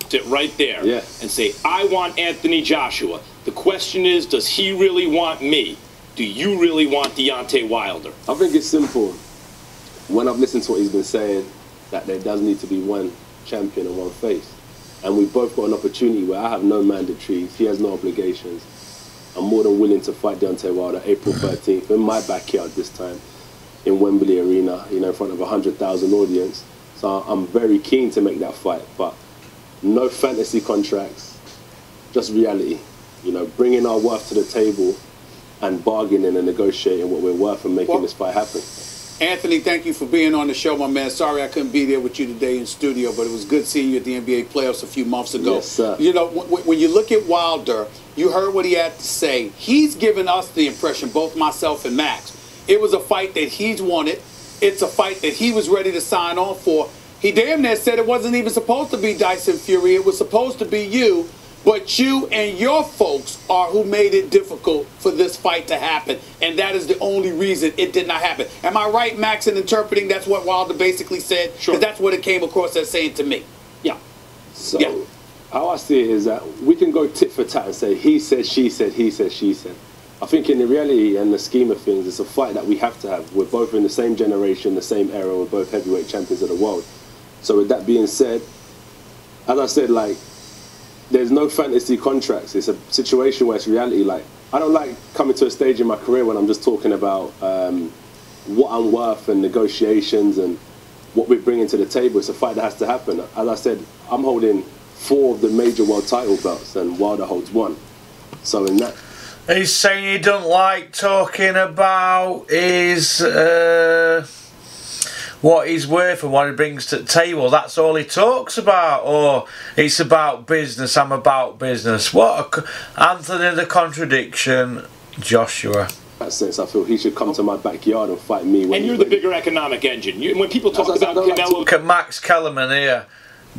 Sit right there and say, I want Anthony Joshua. The question is, does he really want me? Do you really want Deontay Wilder? I think it's simple. When I've listened to what he's been saying, that there does need to be one champion and one face. And we've both got an opportunity where I have no mandatories, he has no obligations. I'm more than willing to fight Deontay Wilder April 13th in my backyard this time, in Wembley Arena, you know, in front of 100,000 audience. So I'm very keen to make that fight, but no fantasy contracts, just reality. You know, bringing our worth to the table and bargaining and negotiating what we're worth and making this fight happen. Anthony, thank you for being on the show, my man. Sorry I couldn't be there with you today in studio, but it was good seeing you at the NBA playoffs a few months ago. Yes, sir. You know, when you look at Wilder, you heard what he had to say. He's given us the impression, both myself and Max, it was a fight that he's wanted. It's a fight that he was ready to sign on for. He damn near said it wasn't even supposed to be Tyson Fury. It was supposed to be you. But you and your folks are who made it difficult for this fight to happen. And that is the only reason it did not happen. Am I right, Max, in interpreting that's what Wilder basically said? Sure. Because that's what it came across as saying to me. Yeah. So how I see it is that we can go tit for tat and say he said, she said, he said, she said. I think in the reality and the scheme of things, it's a fight that we have to have. We're both in the same generation, the same era. We're both heavyweight champions of the world. So with that being said, as I said, like, there's no fantasy contracts. It's a situation where it's reality. Like, I don't like coming to a stage in my career when I'm just talking about what I'm worth and negotiations and what we're bringing to the table. It's a fight that has to happen. As I said, I'm holding 4 of the major world title belts and Wilder holds 1. So in that... He's saying he doesn't like talking about his... what he's worth and what he brings to the table. That's all he talks about. Or it's about business, I'm about business. What Anthony the contradiction, Joshua. In that sense, I feel he should come to my backyard and fight me. And you're the bigger economic engine. When people talk about Canelo... Look at Max Kellerman here,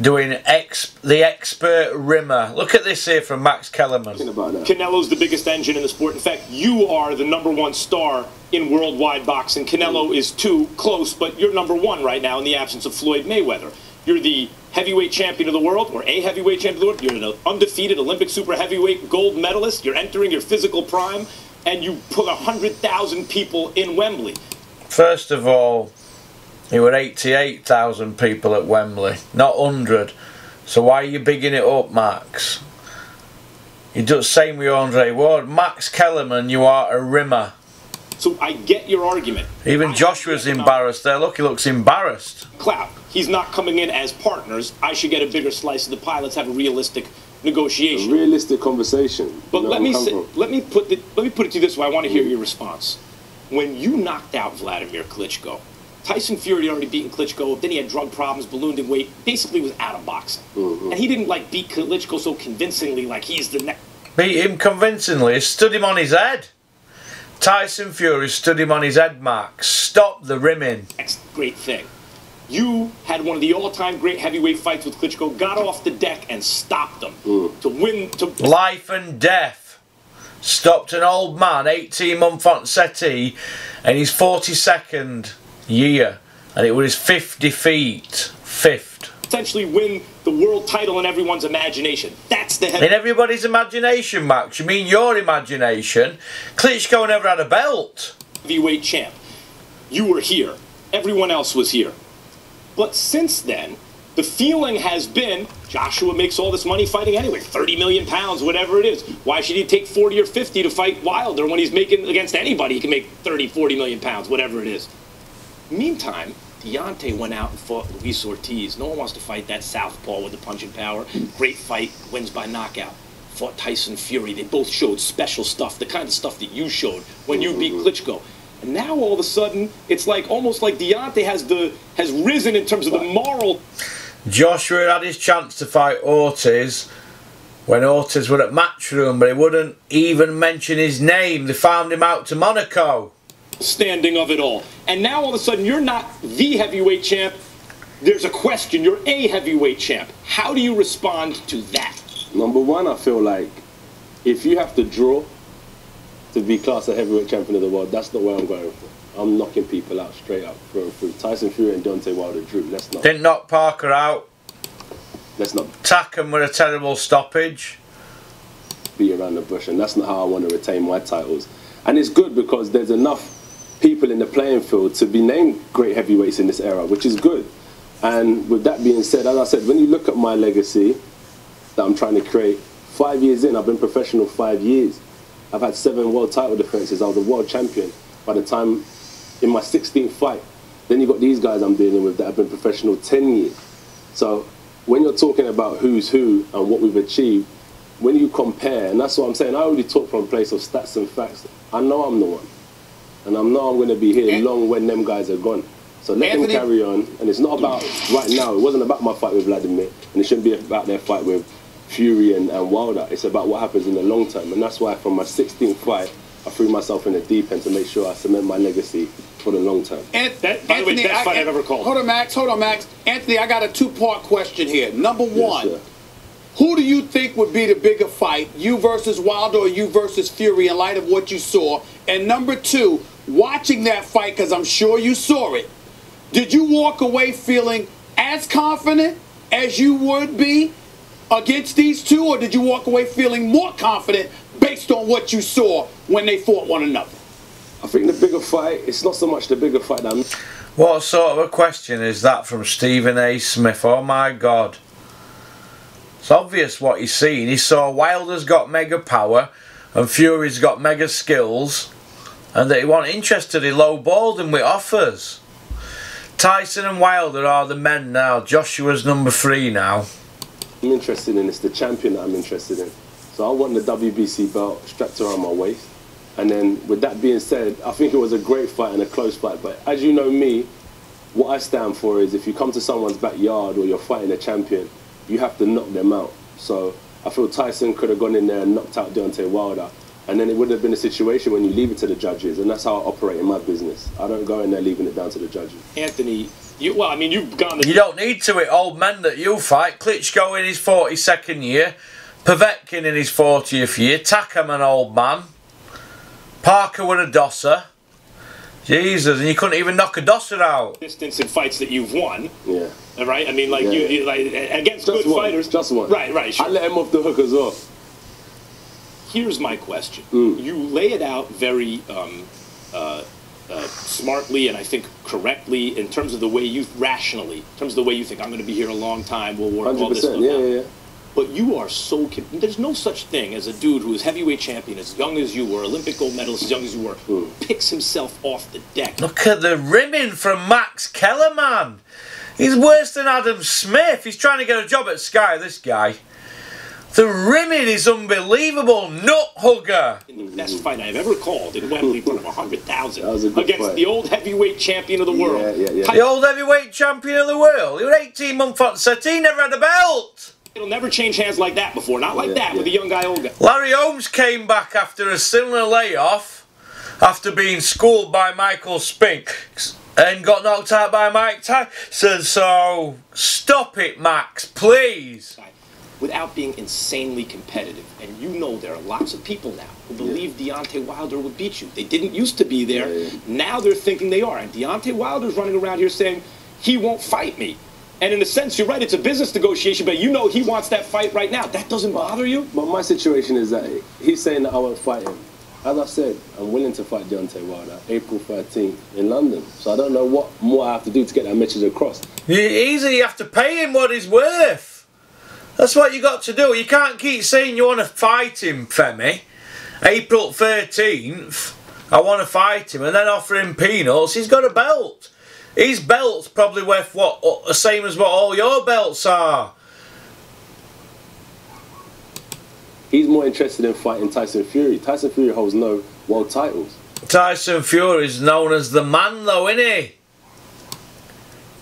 doing the expert rimmer. Look at this here from Max Kellerman. Canelo's the biggest engine in the sport. In fact, you are the #1 star in worldwide boxing. Canelo is 2, close, but you're #1 right now in the absence of Floyd Mayweather. You're the heavyweight champion of the world, or a heavyweight champion of the world. You're an undefeated Olympic super heavyweight gold medalist. You're entering your physical prime, and you put 100,000 people in Wembley. First of all, there were 88,000 people at Wembley, not 100. So why are you bigging it up, Max? You do the same with Andre Ward. Max Kellerman, you are a rimmer. So I get your argument. Even Joshua's embarrassed there. Look, he looks embarrassed. Clout. He's not coming in as partners. I should get a bigger slice of the pie. Let's have a realistic negotiation. A realistic conversation. But let me put it to you this way. I want to hear your response. When you knocked out Vladimir Klitschko, Tyson Fury had already beaten Klitschko. Then he had drug problems, ballooned in weight. Basically, was out of boxing, and he didn't like beat Klitschko so convincingly, like he's the next. Beat him convincingly. He stood him on his head. Tyson Fury stood him on his head, Max. Stop the rimming. Next great thing. You had one of the all-time great heavyweight fights with Klitschko, got off the deck and stopped him to win. Life and death. Stopped an old man, 18-month on settee, in his 42nd year. And it was his 5th defeat. 5th. Essentially win the world title in everyone's imagination. That's the in everybody's imagination, Max. You mean your imagination? Klitschko never had a belt. Heavyweight champ. You were here. Everyone else was here. But since then, the feeling has been Joshua makes all this money fighting anyway. 30 million pounds, whatever it is. Why should he take 40 or 50 to fight Wilder when he's making against anybody? He can make 30, 40 million pounds, whatever it is. Meantime, Deontay went out and fought Luis Ortiz. No one wants to fight that southpaw with the punching power. Great fight, wins by knockout. Fought Tyson Fury. They both showed special stuff, the kind of stuff that you showed when you beat Klitschko. And now all of a sudden, it's like almost like Deontay has risen in terms of the moral. Joshua had his chance to fight Ortiz when Ortiz were at Matchroom, but he wouldn't even mention his name. They found him out to Monaco. Standing of it all. And now all of a sudden you're not the heavyweight champ. There's a question. You're a heavyweight champ. How do you respond to that? Number one, I feel like if you have to draw to to be classed a heavyweight champion of the world, that's not what I'm going for. I'm knocking people out straight up, through. Tyson Fury and Deontay Wilder drew. Let's not. Didn't knock Parker out. Let's not Tack him with a terrible stoppage. beat around the bush, and that's not how I want to retain my titles. And it's good because there's enough people in the playing field to be named great heavyweights in this era, which is good. And with that being said, as I said, when you look at my legacy that I'm trying to create, 5 years in, I've been professional 5 years. I've had 7 world title defenses. I was a world champion by the time in my 16th fight. Then you've got these guys I'm dealing with that have been professional 10 years. So when you're talking about who's who and what we've achieved, when you compare, and that's what I'm saying, I already talk from a place of stats and facts. I know I'm the one. And I know I'm going to be here long when them guys are gone. So let them carry on. And it's not about right now. It wasn't about my fight with Vladimir. And it shouldn't be about their fight with Fury and Wilder. It's about what happens in the long term. And that's why from my 16th fight, I threw myself in the deep end to make sure I cement my legacy for the long term. By the way, best fight I've ever called. Hold on, Max. Anthony, I got a 2-part question here. Number one, Yes, who do you think would be the bigger fight, you versus Wilder or you versus Fury, in light of what you saw? And number two, watching that fight, because I'm sure you saw it, did you walk away feeling as confident as you would be against these two, or did you walk away feeling more confident based on what you saw when they fought one another? I think the bigger fight, it's not so much the bigger fight that What sort of a question is that from Stephen A. Smith? Oh my God. It's obvious what he's seen. He saw Wilder's got mega power and Fury's got mega skills, and that he wasn't interested. He lowballed him with offers. Tyson and Wilder are the men now. Joshua's number 3 now. I'm interested in, it's the champion that I'm interested in. So I want the WBC belt strapped around my waist. And then with that being said, I think it was a great fight and a close fight. But as you know me, what I stand for is if you come to someone's backyard or you're fighting a champion, you have to knock them out. So I feel Tyson could have gone in there and knocked out Deontay Wilder. And then it wouldn't have been a situation when you leave it to the judges. And that's how I operate in my business. I don't go in there leaving it down to the judges. Anthony, you've gone... You don't need to. It old men that you fight. Klitschko in his 42nd year. Povetkin in his 40th year. Takam an old man. Parker with a dosser. Jesus, and you couldn't even knock a dosser out. Distance in fights that you've won. Yeah. Right? I mean, like, you like against just good one, fighters. Just one. Right, sure. I let him off the hook as well. Here's my question. You lay it out very smartly and I think correctly in terms of the way you rationally, in terms of the way you think, I'm going to be here a long time, we'll work all this stuff out. Yeah. But you are so... There's no such thing as a dude who is heavyweight champion, as young as you were, Olympic gold medalist as young as you were, picks himself off the deck. Look at the rimming from Max Kellerman. He's worse than Adam Smith. He's trying to get a job at Sky, this guy. The rimming is unbelievable. Nut hugger. In the best fight I've ever called in Wembley in front of 100,000 against fight. the old heavyweight champion of the world. Yeah. The old heavyweight champion of the world. He was 18 months on set. He never had a belt. It'll never change hands like that before. Not like that with a young guy, old guy. Larry Holmes came back after a similar layoff, after being schooled by Michael Spinks, and got knocked out by Mike Tyson. So stop it, Max, please. Without being insanely competitive. And you know there are lots of people now who believe Deontay Wilder would beat you. They didn't used to be there. Now they're thinking they are. And Deontay Wilder's running around here saying, he won't fight me. And in a sense, you're right, it's a business negotiation, but you know he wants that fight right now. That doesn't bother you? But my situation is that he's saying that I won't fight him. As I said, I'm willing to fight Deontay Wilder April 13th in London. So I don't know what more I have to do to get that message across. Easy, you have to pay him what he's worth. That's what you got to do. You can't keep saying you want to fight him, Femi. April 13th, I want to fight him, and then offer him peanuts. He's got a belt. His belt's probably worth what, the same as what all your belts are. He's more interested in fighting Tyson Fury. Tyson Fury holds no world titles. Tyson Fury's known as the man though, isn't he?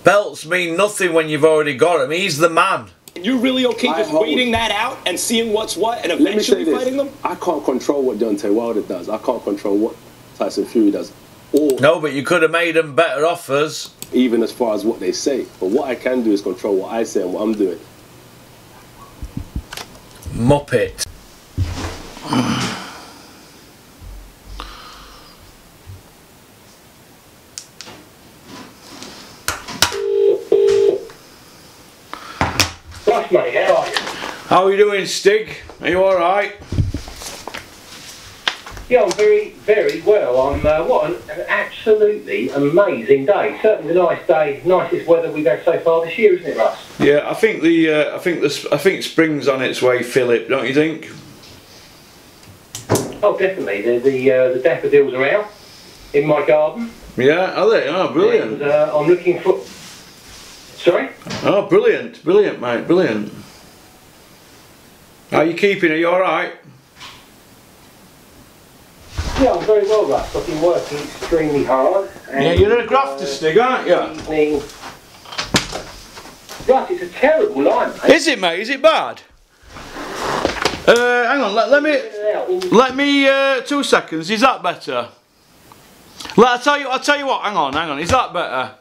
Belts mean nothing when you've already got him. He's the man. And you're really okay just waiting that out and seeing what's what and eventually fighting them? I can't control what Deontay Wilder does. I can't control what Tyson Fury does. Or no, but you could have made them better offers. Even as far as what they say. But what I can do is control what I say and what I'm doing. Muppet. stuff, mate. How are you? How are you doing, Stig? Are you alright? Yeah, I'm very, very well. I'm what an absolutely amazing day. Certainly a nice day, nicest weather we've had so far this year, isn't it, Russ? Yeah, I think I think spring's on its way, Philip. Don't you think? Oh, definitely. The daffodils are out in my garden. Yeah, are they? Oh, brilliant. And, I'm looking for. Sorry? Oh, brilliant, brilliant, mate, brilliant. How are you keeping? Are you alright? Yeah, I'm very well, Russ. I've been working extremely hard. And, Yeah, you're a grafter, Stig, aren't you? Evening. Russ, it's a terrible line, mate. Is it, mate? Is it bad? Hang on. Let me. 2 seconds. Is that better? I'll tell you what. Hang on. Is that better?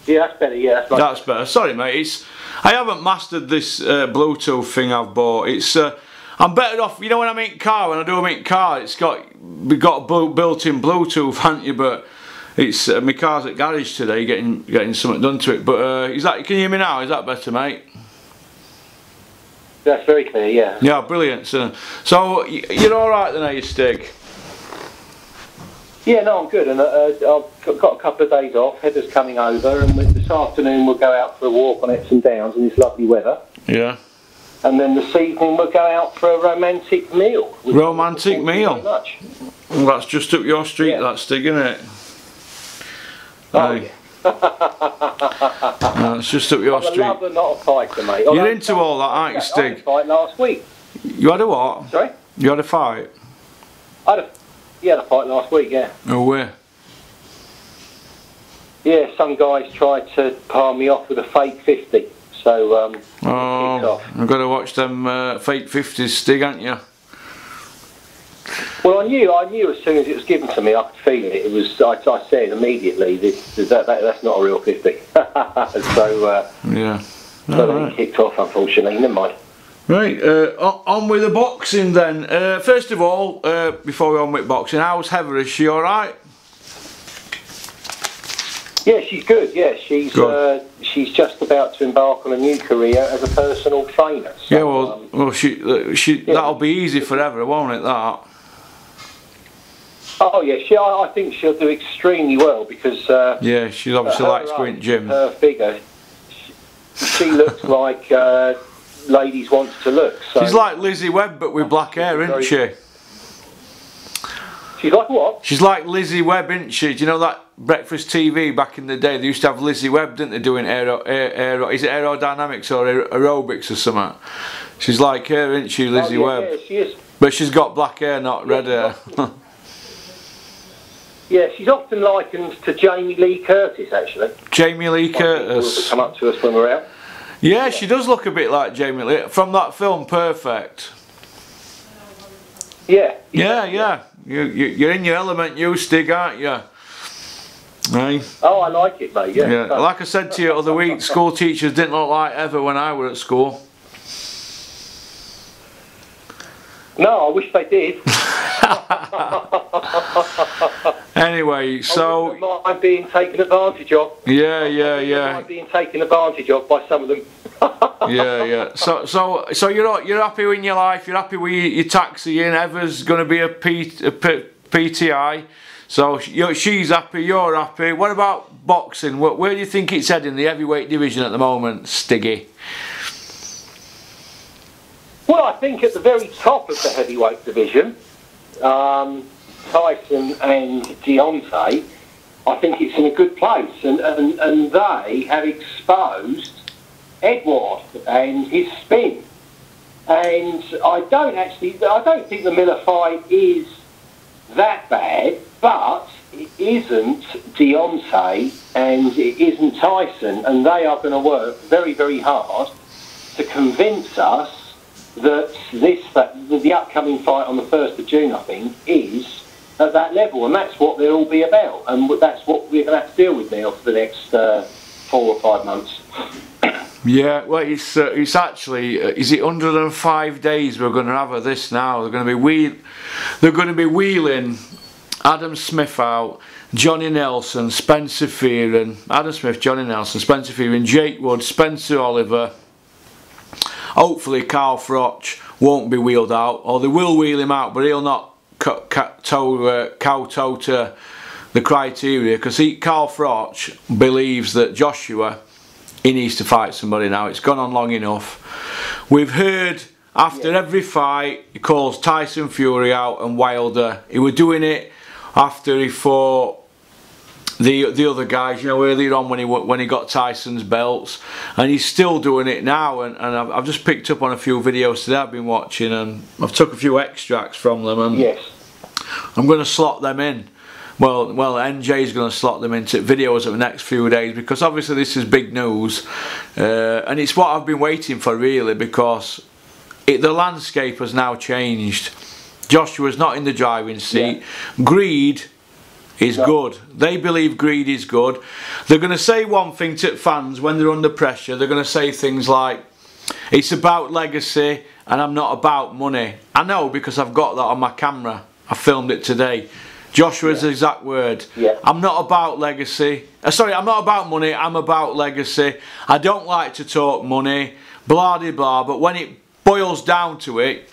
Yeah, that's better. Yeah, that's better. Sorry, mate. I haven't mastered this Bluetooth thing I've bought. I'm better off. You know when I'm in car, when I do a car, we've got built-in Bluetooth, haven't you? But it's my car's at garage today, getting something done to it. But can you hear me now? Is that better, mate? That's very clear. Yeah. Yeah, brilliant. So you're all right then, are you, Stig? Yeah, no, I'm good, and I've got a couple of days off. Heather's coming over, and this afternoon we'll go out for a walk on Epsom Downs in this lovely weather. Yeah. And then this evening we'll go out for a romantic meal. Romantic meal? Very much. Well, that's just up your street, that, Stig, isn't it? Oh, yeah. It's just up your street. I'm a lover, not a fighter, mate. You're into all that, aren't you, Stig? I had a fight last week. You had a what? Sorry? You had a fight? I had a fight last week, yeah. Oh, where? Yeah, some guys tried to palm me off with a fake 50. So, kicked off. I've got to watch them fake 50s, Stig, haven't you? Well, I knew as soon as it was given to me, I could feel it. It was. I said immediately, that's not a real 50. So, yeah. So then he kicked off, unfortunately. Never mind. Right, on with the boxing then. First of all, before we on with boxing, how's Heather? Is she all right? Yeah, she's good. Yeah, she's just about to embark on a new career as a personal trainer. So, yeah, well, that'll be easy forever, won't it? That. Oh yeah, I think she'll do extremely well because. Yeah, she obviously likes going to gym. Her figure, she looks like ladies want to look. So she's like Lizzie Webb, but with black hair, isn't she? She's like what? She's like Lizzie Webb, isn't she? Do you know that breakfast TV back in the day? They used to have Lizzie Webb, didn't they, doing is it aerodynamics or aerobics or something? She's like her, isn't she, Lizzie Webb? Yeah, she is. But she's got black hair, not red hair. Yeah, she's often likened to Jamie Lee Curtis, actually. Jamie Lee Curtis. Come up to us when we're out. Yeah, she does look a bit like Jamie Lee from that film Perfect. Yeah. Yeah. You're in your element, you, Stig, aren't you? Right. Oh, I like it, mate. Yeah. Like I said to you the other week, school teachers didn't look like ever when I were at school. No, I wish they did. Anyway, so I'm being taken advantage of. Yeah. I'm being taken advantage of by some of them. yeah. So you're happy in your life. You're happy with your taxiing. Ever's going to be a PTI. So she's happy. You're happy. What about boxing? Where do you think it's heading? The heavyweight division at the moment, Stiggy. Well, I think at the very top of the heavyweight division, Tyson and Deontay, I think it's in a good place, and they have exposed Edward and his spin. And I don't think the Miller fight is that bad, but it isn't Deontay and it isn't Tyson, and they are going to work very, very hard to convince us that the upcoming fight on the 1st of June, I think, is at that level, and that's what they'll all be about, and that's what we're going to have to deal with now for the next 4 or 5 months. Yeah, well, it's actually, is it 105 days we're going to have of this now? They're going to be wheeling Adam Smith out, Johnny Nelson, Spencer Fearon, Adam Smith, Johnny Nelson, Spencer Fearon, Jake Wood, Spencer Oliver. Hopefully Carl Froch won't be wheeled out, or they will wheel him out, but he'll not kowtow to the criteria, because Carl Froch believes that Joshua, he needs to fight somebody now. It's gone on long enough. We've heard after every fight he calls Tyson Fury out and Wilder. He was doing it after he fought the other guys, you know, earlier on when he got Tyson's belts, and he's still doing it now. And I've just picked up on a few videos today I've been watching, and I've took a few extracts from them, and I'm going to slot them in. Well, NJ's going to slot them into videos of the next few days, because obviously this is big news, and it's what I've been waiting for really, because the landscape has now changed. Joshua's not in the driving seat. Greed is good. They believe greed is good. They're going to say one thing to fans when they're under pressure. They're going to say things like, it's about legacy and I'm not about money. I know, because I've got that on my camera. I filmed it today. Joshua's exact word. I'm not about legacy. Sorry, I'm not about money. I'm about legacy. I don't like to talk money. Blah de blah. But when it boils down to it,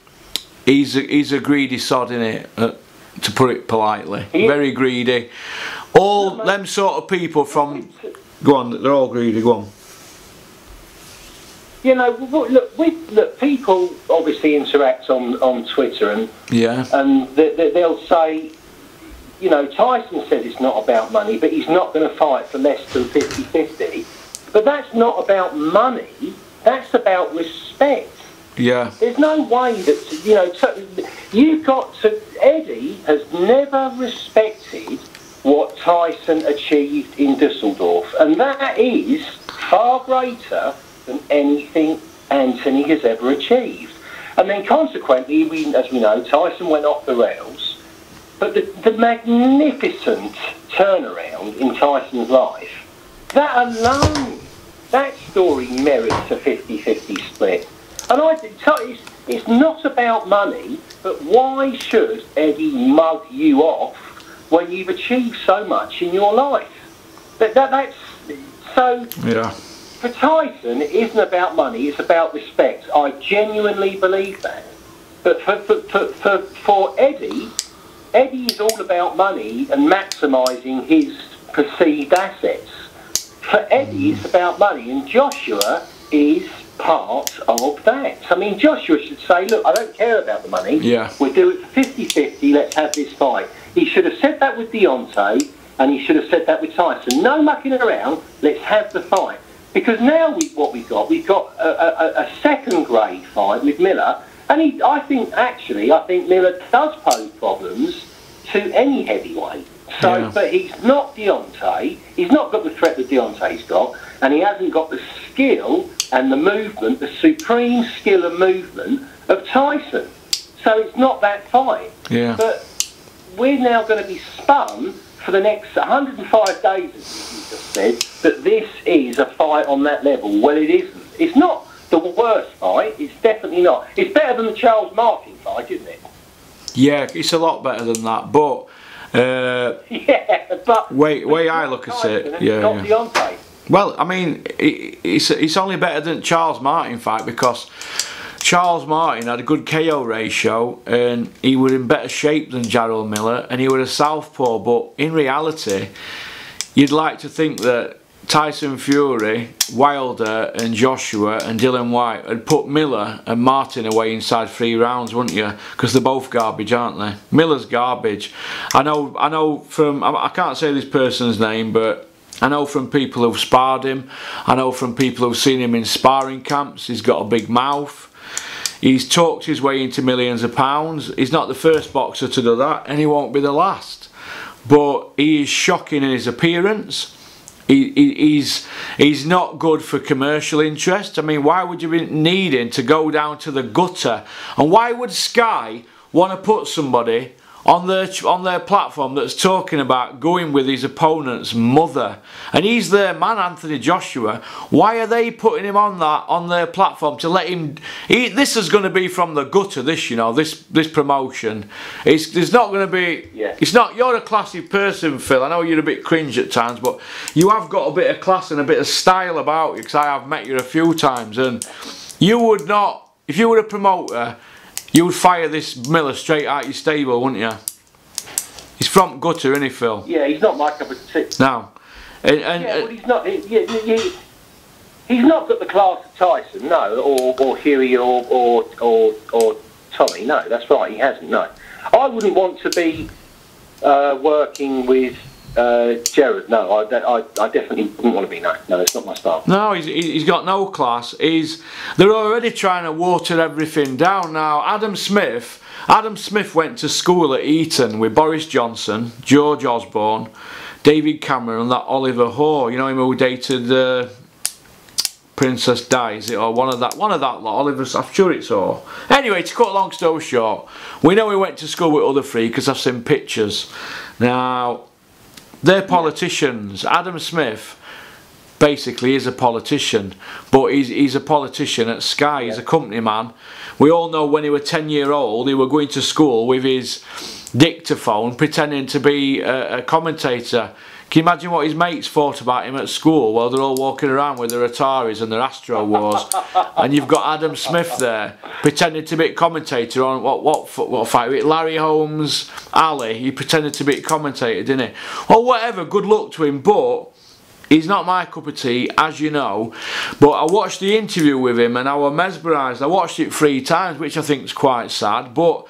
he's a greedy sod, innit? To put it politely, very greedy. All them sort of people from, go on, they're all greedy. Go on. You know, look, people obviously interact on Twitter, and they'll say, you know, Tyson says it's not about money, but he's not going to fight for less than 50-50. But that's not about money. That's about respect. Yeah. There's no way that, you know, you've got to. Eddie has never respected what Tyson achieved in Dusseldorf, and that is far greater than anything Anthony has ever achieved. And then consequently, as we know, Tyson went off the rails, but the magnificent turnaround in Tyson's life, that alone, that story merits a 50-50 split. And it's not about money, but why should Eddie mug you off when you've achieved so much in your life? That's so. Yeah. For Tyson, it isn't about money; it's about respect. I genuinely believe that. But for Eddie, Eddie is all about money and maximising his perceived assets. For Eddie, it's about money, and Joshua is part of that. I mean, Joshua should say, look, I don't care about the money. Yeah. We'll do it for 50-50, let's have this fight. He should have said that with Deontay, and he should have said that with Tyson. No mucking around, let's have the fight. Because now we've got a second grade fight with Miller, and I think Miller does pose problems to any heavyweight. So, but he's not Deontay, he's not got the threat that Deontay's got, and he hasn't got the skill and the movement, the supreme skill and movement of Tyson. So it's not that fight. Yeah. But we're now going to be spun for the next 105 days, as you just said, that this is a fight on that level. Well, it isn't. It's not the worst fight. It's definitely not. It's better than the Charles Martin fight, isn't it? Yeah, it's a lot better than that. But but way I look at it, not Deontay. Well, I mean, it's only better than Charles Martin fight, because Charles Martin had a good KO ratio and he was in better shape than Jarrell Miller, and he was a southpaw. But in reality, you'd like to think that Tyson Fury, Wilder and Joshua and Dylan White had put Miller and Martin away inside 3 rounds, wouldn't you? Because they're both garbage, aren't they? Miller's garbage. I know from, I can't say this person's name, but I know from people who've sparred him, I know from people who've seen him in sparring camps, he's got a big mouth. He's talked his way into millions of pounds. He's not the first boxer to do that, and he won't be the last. But he is shocking in his appearance. He's not good for commercial interest. I mean, why would you be needing to go down to the gutter? And why would Sky want to put somebody on their platform that's talking about going with his opponent's mother, and he's their man, Anthony Joshua. Why are they putting him on their platform to let him? This is going to be from the gutter. This, you know, this promotion. There's not going to be. Yeah. It's not. You're a classy person, Phil. I know you're a bit cringe at times, but you have got a bit of class and a bit of style about you. Because I have met you a few times, and you would not, if you were a promoter, you would fire this Miller straight out your stable, wouldn't you? He's from gutter, isn't he, Phil? Yeah, he's not my cup of tea. No. Well, he's not. He's not got the class of Tyson, no, or Huey, or Tommy. No, that's right. He hasn't. No, I wouldn't want to be working with Gerard. No, I definitely wouldn't want to be. No, it's not my style. No, he's got no class. They're already trying to water everything down now. Adam Smith went to school at Eton with Boris Johnson, George Osborne, David Cameron, and that Oliver Hoare. You know him who dated Princess Di, is it, or one of that lot? Oliver, I'm sure it's Hoare. Anyway, to cut a long story short, we know he went to school with other three because I've seen pictures. Now, they're politicians. Adam Smith basically is a politician, but he's a politician at Sky. He's a company man. We all know when he was 10-year-old, he was going to school with his dictaphone, pretending to be a commentator. Can you imagine what his mates thought about him at school while they're all walking around with their Ataris and their Astro Wars, and you've got Adam Smith there pretending to be a commentator on what fight with Larry Holmes, Ali. He pretended to be a commentator, didn't he? Well, whatever. Good luck to him, but he's not my cup of tea, as you know. But I watched the interview with him and I was mesmerised. I watched it 3 times, which I think is quite sad. But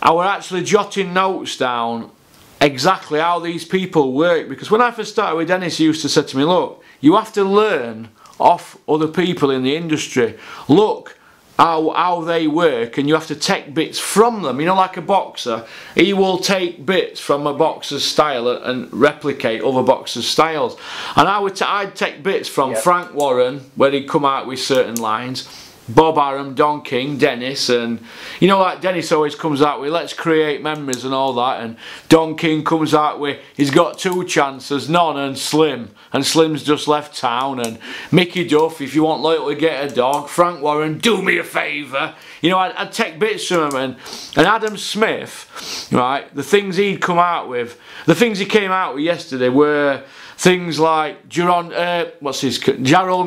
I was actually jotting notes down exactly how these people work, because when I first started with Dennis, he used to say to me, look, you have to learn off other people in the industry. Look how they work, and you have to take bits from them. You know, like a boxer, he will take bits from a boxer's style and replicate other boxers' styles. And I'd take bits from Frank Warren, where he'd come out with certain lines, Bob Arum, Don King, Dennis, and you know, like Dennis always comes out with let's create memories and all that, and Don King comes out with he's got 2 chances, none, and Slim, and Slim's just left town, and Mickey Duff, if you want loyal to get a dog, Frank Warren, do me a favour. You know, I'd take bits from him, and Adam Smith, right, the things he'd come out with, the things he came out with yesterday were things like Gerald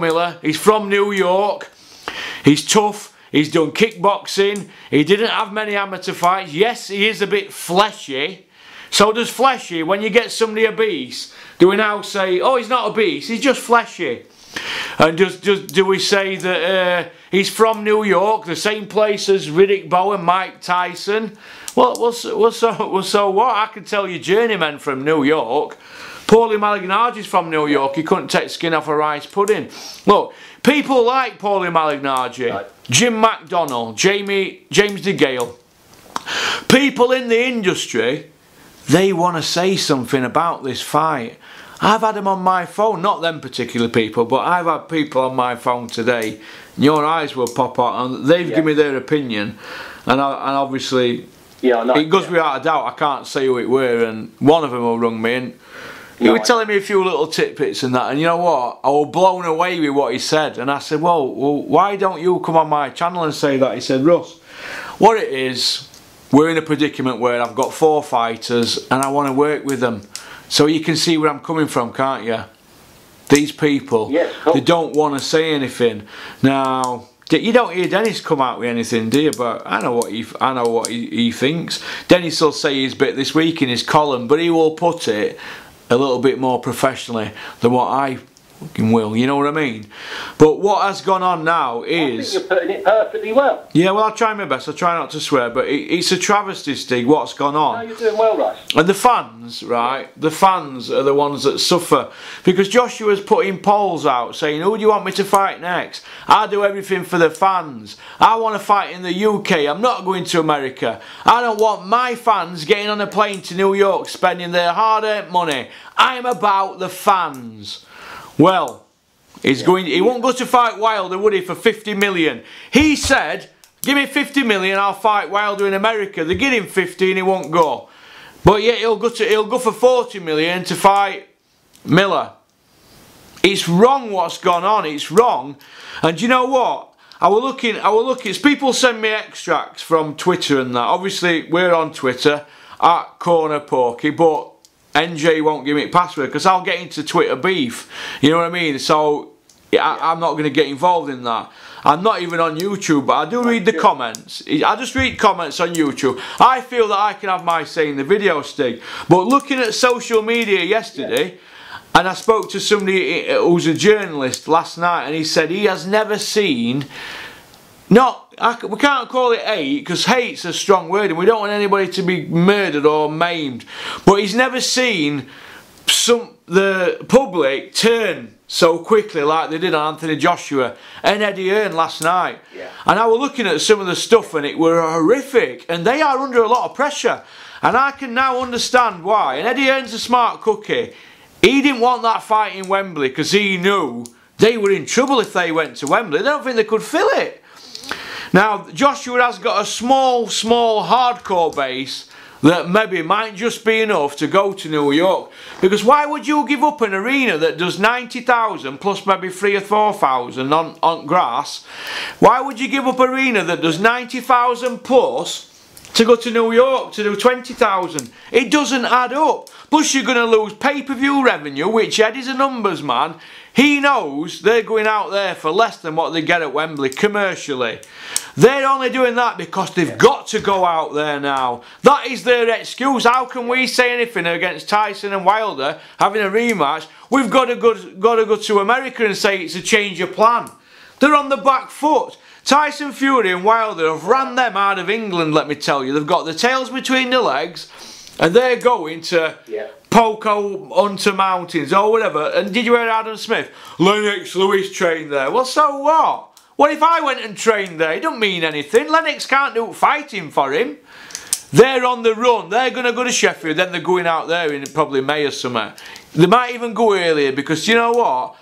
Miller, he's from New York. He's tough, he's done kickboxing, he didn't have many amateur fights. Yes, he is a bit fleshy. So does fleshy, when you get somebody obese, do we now say, oh, he's not obese, he's just fleshy? And do we say that he's from New York, the same place as Riddick Bowe, Mike Tyson? Well, so what? I can tell you journeymen from New York. Paulie Malignaggi's from New York, he couldn't take skin off a rice pudding. Look, people like Paulie Malignaggi, right, Jim McDonnell, James DeGale, people in the industry, they want to say something about this fight. I've had them on my phone, not them particular people, but I've had people on my phone today, and your eyes will pop out, and they've given me their opinion, and obviously, it goes without a doubt, I can't say who it were, and one of them will rung me, and he was telling me a few little tidbits and that, and you know what? I was blown away with what he said, and I said, well, why don't you come on my channel and say that? He said, Russ, what it is, we're in a predicament where I've got 4 fighters and I want to work with them. So you can see where I'm coming from, can't you? These people, they don't want to say anything. Now, you don't hear Dennis come out with anything, do you? But I know what he thinks. Dennis will say his bit this week in his column, but he will put it a little bit more professionally than what I will, you know what I mean? But what has gone on now is... I think you're putting it perfectly well. Yeah, well, I'll try my best. I'll try not to swear, but it's a travesty, Stig, what's gone on. No, you're doing well, Russ. And the fans, right, the fans are the ones that suffer. Because Joshua's putting polls out saying, who do you want me to fight next? I do everything for the fans. I want to fight in the UK. I'm not going to America. I don't want my fans getting on a plane to New York, spending their hard-earned money. I'm about the fans. Well, he won't go to fight Wilder, would he, for 50 million? He said Give me 50 million, I'll fight Wilder in America. They give him 50 and he won't go. But yet he'll go for 40 million to fight Miller. It's wrong what's gone on, it's wrong. And you know what? I was looking, people send me extracts from Twitter and that. Obviously we're on Twitter at Corner Porky, but NJ won't give me a password because I'll get into Twitter beef. You know what I mean? So I'm not going to get involved in that. I'm not even on YouTube, but I do read the comments. I just read comments on YouTube. I feel that I can have my say in the video, Stig. But looking at social media yesterday, and I spoke to somebody who's a journalist last night, and he said he has never seen, we can't call it hate, because hate's a strong word, and we don't want anybody to be murdered or maimed, but he's never seen the public turn so quickly like they did on Anthony Joshua and Eddie Hearn last night. Yeah. And I was looking at some of the stuff and it were horrific, and they are under a lot of pressure, and I can now understand why. And Eddie Hearn's a smart cookie. He didn't want that fight in Wembley because he knew they were in trouble if they went to Wembley. They don't think they could fill it. Now Joshua has got a small hardcore base that maybe might just be enough to go to New York. Because why would you give up an arena that does 90,000 plus maybe 3,000 or 4,000 on grass? Why would you give up an arena that does 90,000 plus to go to New York to do 20,000? It doesn't add up. Plus you're going to lose pay-per-view revenue, which Eddie's a numbers man. He knows they're going out there for less than what they get at Wembley commercially. They're only doing that because they've got to go out there now. That is their excuse. How can we say anything against Tyson and Wilder having a rematch? We've got to go to America and say it's a change of plan. They're on the back foot. Tyson Fury and Wilder have ran them out of England, let me tell you. They've got their tails between their legs and they're going to Poco-Hunter Mountains or whatever. And did you hear Adam Smith? Lennox Lewis trained there. Well, so what? What if I went and trained there? It don't mean anything. Lennox can't do fighting for him. They're on the run. They're going to go to Sheffield. Then they're going out there in probably May or something. They might even go earlier because you know what?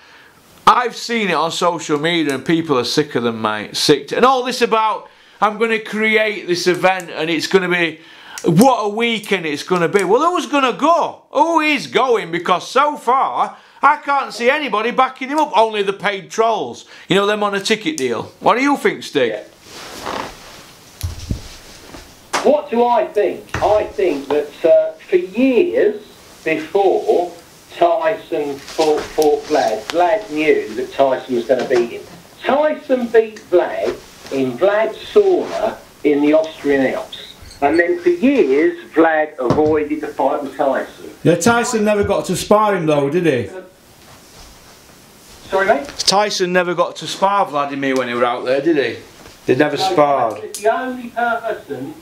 I've seen it on social media and people are sick of them, mate. Sick. And all this about, I'm going to create this event and it's going to be, what a weekend it's going to be. Well, who's going to go? Who is going? Because so far, I can't see anybody backing him up. Only the paid trolls. You know, them on a ticket deal. What do you think, Stig? Yeah. What do I think? I think that for years before Tyson fought Vlad, Vlad knew that Tyson was going to beat him. Tyson beat Vlad in Vlad's sauna in the Austrian Alps. And then for years, Vlad avoided the fight with Tyson. Yeah, Tyson never got to spar him though, did he? Sorry, mate? Tyson never got to spar Vladimir when he was out there, did he? They never sparred. It's the only person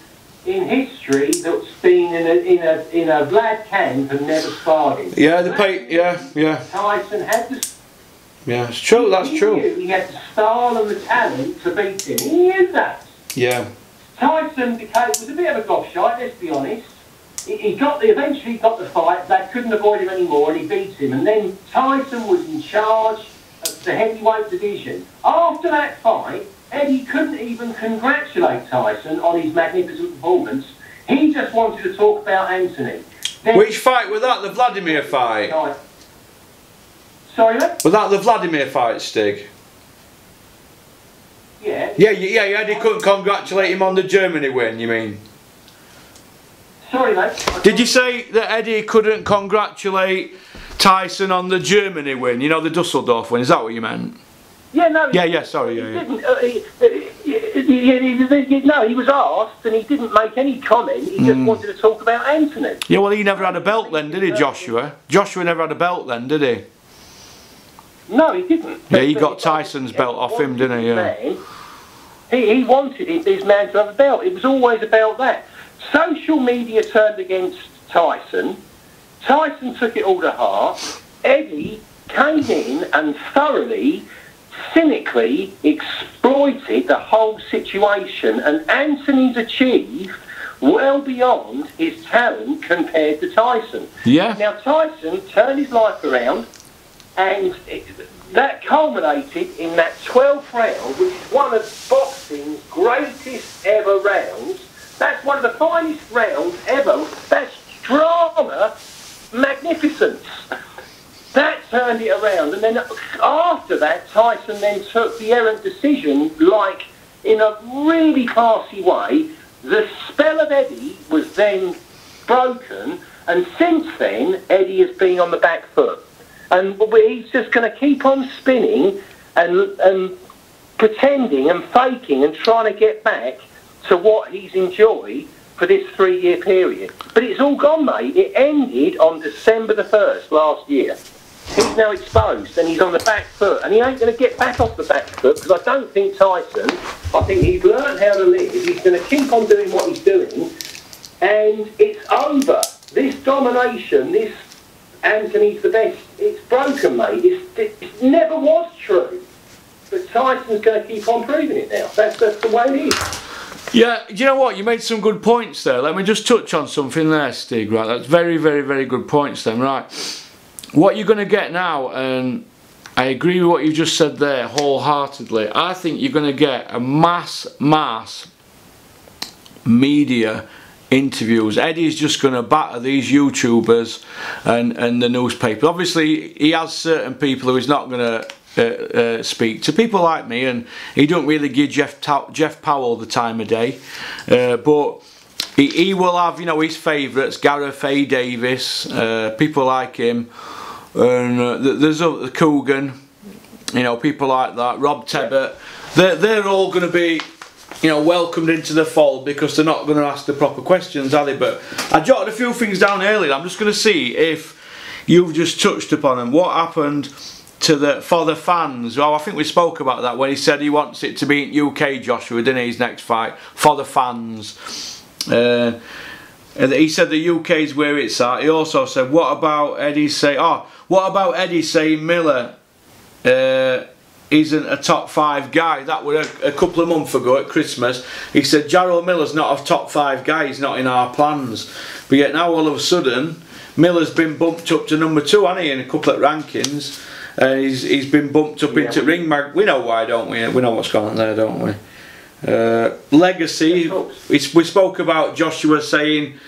in history that's been in a Vlad camp and never sparred him. Yeah, yeah. Tyson had the... Yeah, it's true, that's true. He had the style and the talent to beat him. He knew that. Yeah. Tyson was a bit of a gobshite, let's be honest. Eventually got the fight, Vlad couldn't avoid him anymore and he beat him. And then Tyson was in charge of the heavyweight division. After that fight, Eddie couldn't even congratulate Tyson on his magnificent performance. He just wanted to talk about Anthony. Then, which fight was that? The Vladimir fight? Sorry, mate? Was that the Vladimir fight, Stig? Yeah. Yeah, Eddie couldn't congratulate him on the Germany win, you mean? Sorry, mate. Did you say that Eddie couldn't congratulate Tyson on the Germany win? You know, the Dusseldorf win, is that what you meant? Yeah, no. Sorry. No, he was asked and he didn't make any comment. He just wanted to talk about Anthony. Yeah, well, he never had a belt then, did he, Joshua? Joshua never had a belt then, did he? No, he didn't. Yeah, he got Tyson's belt off him, didn't he? Yeah. He wanted his man to have a belt. It was always about that. Social media turned against Tyson. Tyson took it all to heart. Eddie came in and thoroughly, cynically exploited the whole situation, and Anthony's achieved well beyond his talent compared to Tyson. Yeah. Now Tyson turned his life around. And that culminated in that 12th round, which is one of boxing's greatest ever rounds. That's one of the finest rounds ever. That's drama magnificence. That turned it around. And then after that, Tyson then took the errant decision, like in a really classy way. The spell of Eddie was then broken, and since then, Eddie has been on the back foot. And he's just going to keep on spinning and pretending and faking and trying to get back to what he's enjoyed for this 3-year period. But it's all gone, mate. It ended on December the 1st last year. He's now exposed and he's on the back foot, and he ain't going to get back off the back foot, because I don't think Tyson, I think he's learned how to live. He's going to keep on doing what he's doing, and it's over. This domination, this Anthony's the best, it's broken, mate. It never was true. But Tyson's going to keep on proving it now. That's the way it is. Yeah, do you know what? You made some good points there. Let me just touch on something there, Stig, right? That's very, very, very good points then, right? What you're going to get now, and I agree with what you just said there wholeheartedly, I think you're going to get a mass media interviews. Eddie's just going to batter these YouTubers and the newspaper. Obviously, he has certain people who he's not going to speak to, people like me, and he don't really give Jeff Powell the time of day, but he will have, you know, his favourites, Gareth A. Davis, people like him, and there's Coogan, you know, people like that, Rob Tebbert. They're all going to be, you know, welcomed into the fold, because they're not going to ask the proper questions, are they? But I jotted a few things down earlier. I'm just going to see if you've just touched upon them. What happened for the fans? Well, I think we spoke about that when he said he wants it to be in UK, Joshua, didn't he, his next fight, for the fans. He said the UK is where it's at. He also said, what about Eddie saying Miller isn't a top 5 guy? That was a couple of months ago at Christmas. He said Jarrell Miller's not a top 5 guy, he's not in our plans. But yet now all of a sudden Miller's been bumped up to number 2, hasn't he, in a couple of rankings. He's been bumped up into Ring Mag. We know why, don't we? We know what's going on there, don't we? Legacy. We spoke about Joshua saying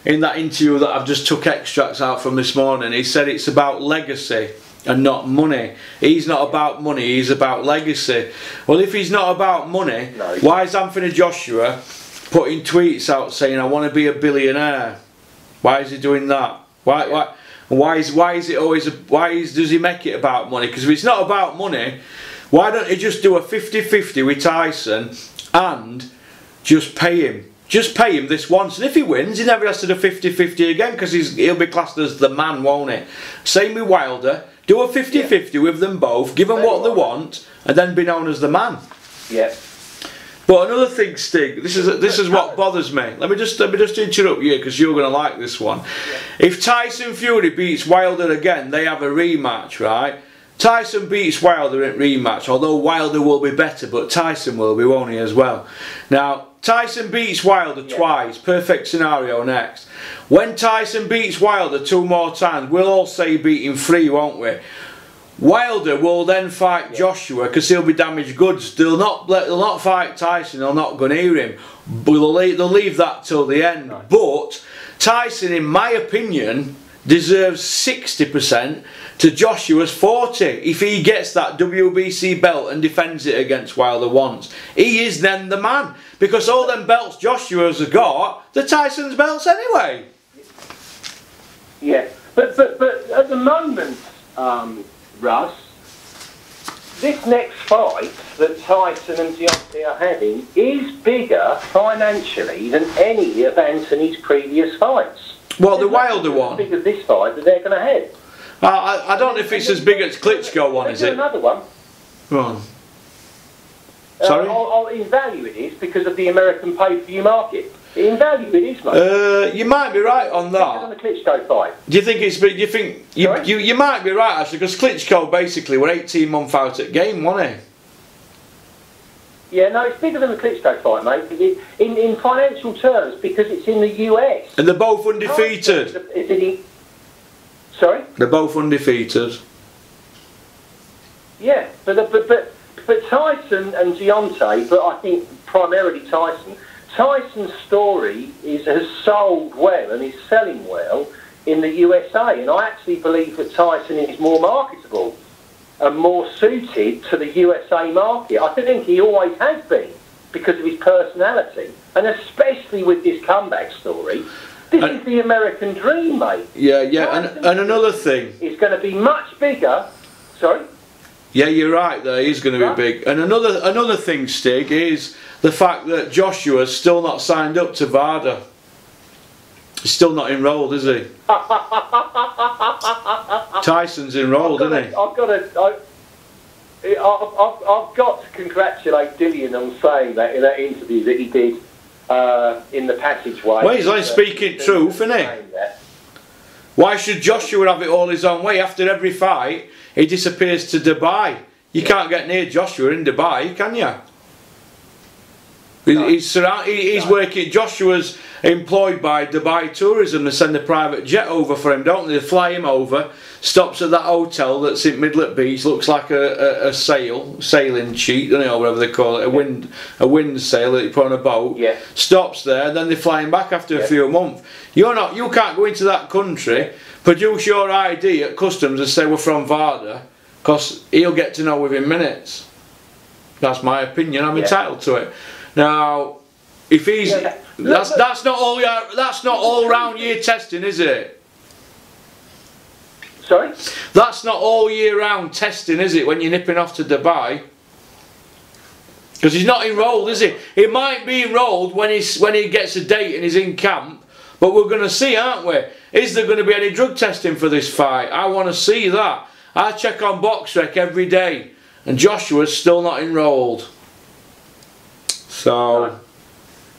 in that interview that I've just took extracts out from this morning. He said it's about legacy and not money. He's not about money, he's about legacy. Well, if he's not about money, why is Anthony Joshua putting tweets out saying I want to be a billionaire? Why is he doing that? Why does he make it about money? Because if it's not about money, why don't he just do a 50-50 with Tyson and just pay him? Just pay him this once, and if he wins, he never has to do 50-50 again, because he'll be classed as the man, won't he? Same with Wilder. Do a 50-50 with them both, give them what they want, and then be known as the man. Yeah. But another thing, Stig, this is what bothers me. Let me just interrupt you, because you're going to like this one. Yeah. If Tyson Fury beats Wilder again, they have a rematch, right? Tyson beats Wilder in rematch, although Wilder will be better, but Tyson will be, won't he, as well? Now, Tyson beats Wilder twice, perfect scenario next. When Tyson beats Wilder 2 more times, we'll all say beat him 3, won't we? Wilder will then fight Joshua, because he'll be damaged goods. They'll not fight Tyson, they'll not go near him. But they'll leave that till the end. Right. But Tyson, in my opinion, deserves 60% to Joshua's 40 if he gets that WBC belt and defends it against Wilder once. He is then the man, because all them belts Joshua's got, the Tyson's belts anyway. Yeah, but at the moment, Russ, this next fight that Tyson and Deontay are having is bigger financially than any of Anthony's previous fights. Well, the Wilder one. As big as this fight that they're going to have. I don't know if it's as big as Klitschko one, is it? Another one. Right. Sorry? In value it is, because of the American pay-per-view market. In value it is, mate. You might be right on that. On the Klitschko fight. Do you think it's big? Do you think you might be right, actually, because Klitschko basically were 18 months out at game, wasn't he? Yeah, no, it's bigger than the Klitschko fight, mate. In financial terms, because it's in the US. And they're both undefeated. Sorry? They're both undefeated. Yeah, but Tyson and Deontay, but I think primarily Tyson. Tyson's story has sold well and is selling well in the USA, and I actually believe that Tyson is more marketable and more suited to the USA market. I think he always has been because of his personality, and especially with this comeback story. This is the American dream, mate. Yeah, and another thing. It's going to be much bigger. Sorry? Yeah, you're right, there is going to be big. And another thing, Stig, is the fact that Joshua's still not signed up to VADA. He's still not enrolled, is he? Tyson's enrolled, isn't he? I've got to congratulate Dillian on saying that in that interview that he did in the passageway. Well, he's only speaking truth, isn't he? Why should Joshua have it all his own way? After every fight, he disappears to Dubai. You can't get near Joshua in Dubai, can you? No. He's working. Joshua's employed by Dubai Tourism. They send a private jet over for him, don't they? They fly him over, stops at that hotel that's in Midlet Beach, looks like a sailing sheet, or whatever they call it, a wind sail that you put on a boat. Yeah. Stops there, and then they fly him back after a few months. You can't go into that country, produce your ID at customs and say we're from VADA, because he'll get to know within minutes. That's my opinion. I'm entitled to it. Now, if he's that's not all round year testing, is it? Sorry? That's not all year round testing, is it? When you're nipping off to Dubai, because he's not enrolled, is he? He might be enrolled when he gets a date and he's in camp. But we're going to see, aren't we? Is there going to be any drug testing for this fight? I want to see that. I check on BoxRec every day, and Joshua's still not enrolled. So,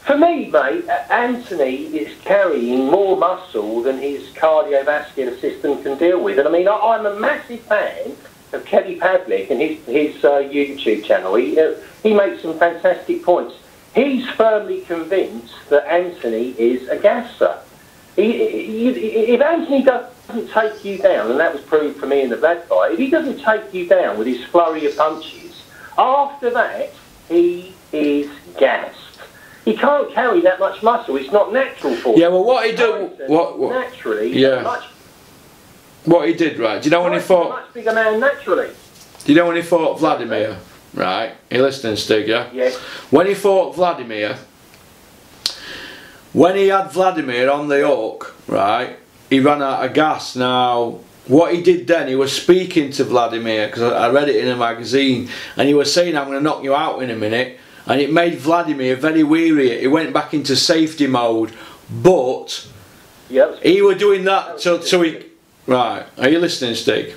for me, mate, Anthony is carrying more muscle than his cardiovascular system can deal with. And I mean, I'm a massive fan of Kelly Pavlik and his YouTube channel. He makes some fantastic points. He's firmly convinced that Anthony is a gasser. If Anthony doesn't take you down, and that was proved for me in the Vlad fight, if he doesn't take you down with his flurry of punches, after that, he is gassed. He can't carry that much muscle. It's not natural for him. Yeah, well, what he did, naturally, what he did, right? Do you know when he fought? A much bigger man naturally. Do you know when he fought Vladimir? Right, you listening, Stig? Yeah. Yes. When he fought Vladimir, when he had Vladimir on the hook, right, he ran out of gas. Now, what he did then, he was speaking to Vladimir, because I read it in a magazine, and he was saying, I'm going to knock you out in a minute, and it made Vladimir very weary. He went back into safety mode, but he was doing that so he... Right, are you listening, Stig?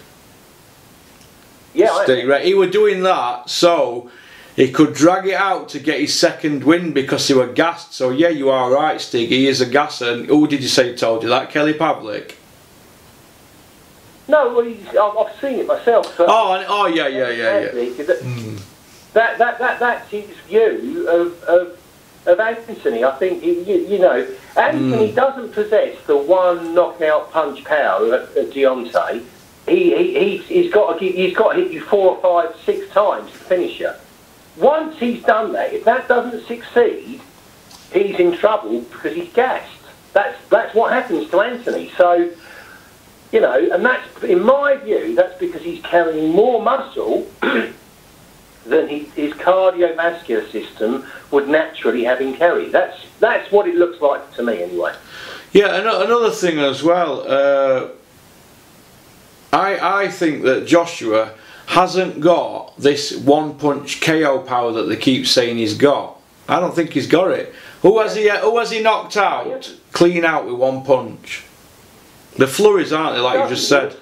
Yeah, Stig, right. He was doing that so he could drag it out to get his second win because he were gassed. So yeah, you are right, Stig. He is a gasser. And who did you say told you that? Kelly Pavlik? No, well, I've seen it myself. Oh yeah. That's his view of Anthony. I think Anthony doesn't possess the one knockout punch power of Deontay. He's got to hit you 4 or 5, 6 times to finish you. Once he's done that, if that doesn't succeed, he's in trouble because he's gassed. That's what happens to Anthony. So, and that's, in my view, that's because he's carrying more muscle than his cardiovascular system would naturally have him carry. That's what it looks like to me, anyway. Yeah, another thing as well. I think that Joshua hasn't got this one-punch KO power that they keep saying he's got. I don't think he's got it. Who has he knocked out, clean out with one punch? The flurries, aren't they, like you just said?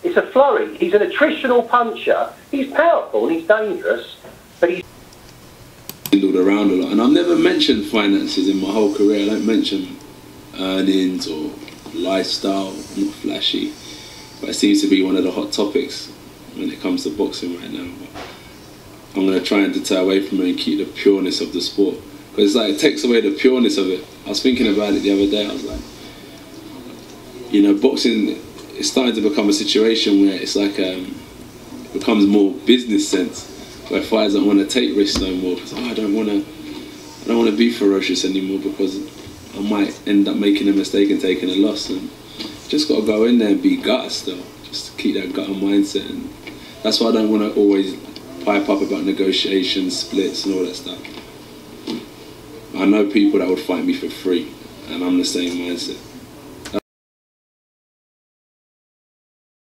It's a flurry. He's an attritional puncher. He's powerful and he's dangerous, but he's... Dwindled around a lot, and I've never mentioned finances in my whole career. I don't mention earnings or lifestyle. I'm not flashy. But it seems to be one of the hot topics when it comes to boxing right now. But I'm going to try and deter away from it and keep the pureness of the sport. Because it takes away the pureness of it. I was thinking about it the other day. I was like, boxing is starting to become a situation where it's like becomes more business sense, where fighters don't want to take risks no more because I don't want to be ferocious anymore because I might end up making a mistake and taking a loss. And just got to go in there and be guts though, just keep that gutter mindset. And that's why I don't want to always pipe up about negotiations, splits and all that stuff. I know people that would fight me for free, and I'm the same mindset.